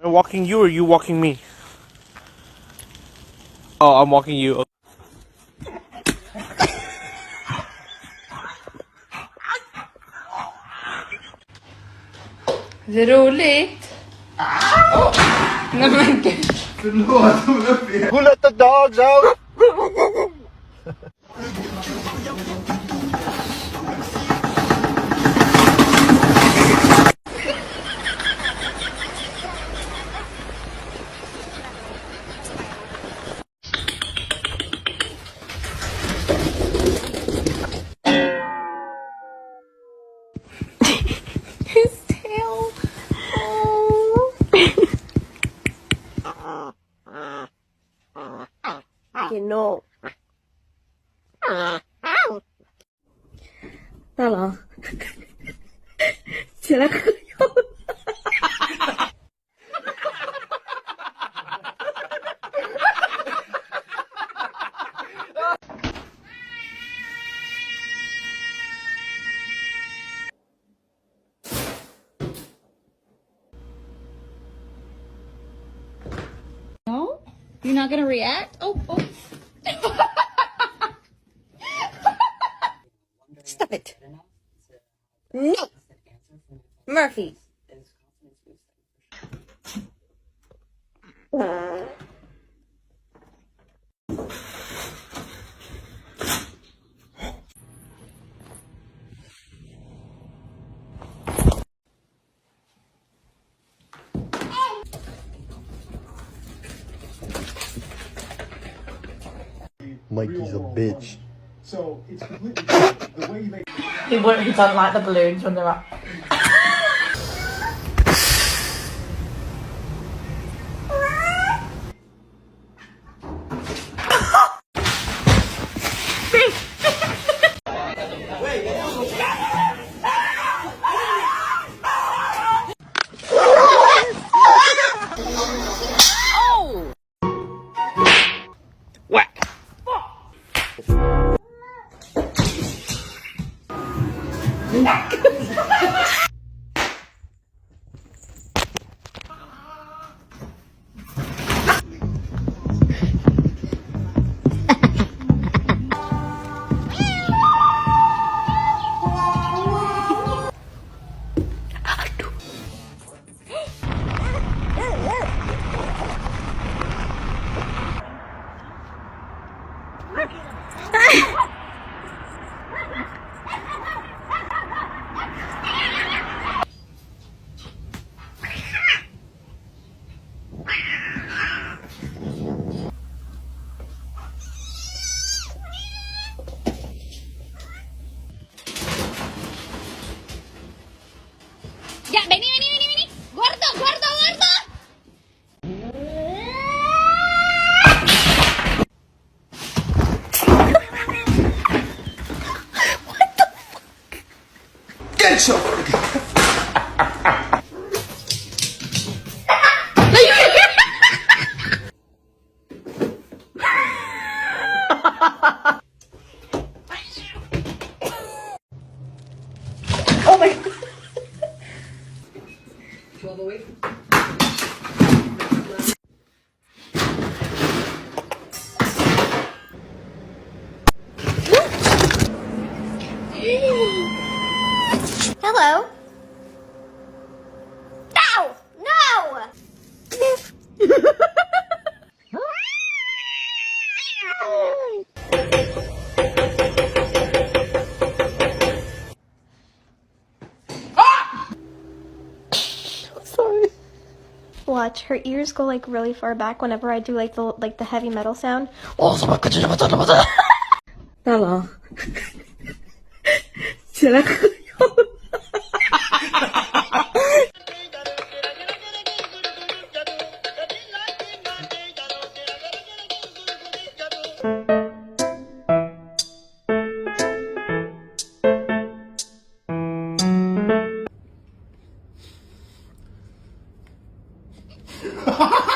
Am I walking you or you walking me? Oh, I'm walking you. Det är roligt. Nej men gud. Who let the dogs out? His tail. Oh. Que no. Hallå. Tjena. No? You're not gonna react? Oh. Stop it. No. Murphy. Mikey's a bitch. So it's completely different. The way you make He doesn't like the balloons when they're up. Whack! Ya, vení. Gordo. Get your Oh my God. Hello. No. sorry. Watch, her ears go like really far back whenever I do like the heavy metal sound. Hallå. Tjena. Ha ha!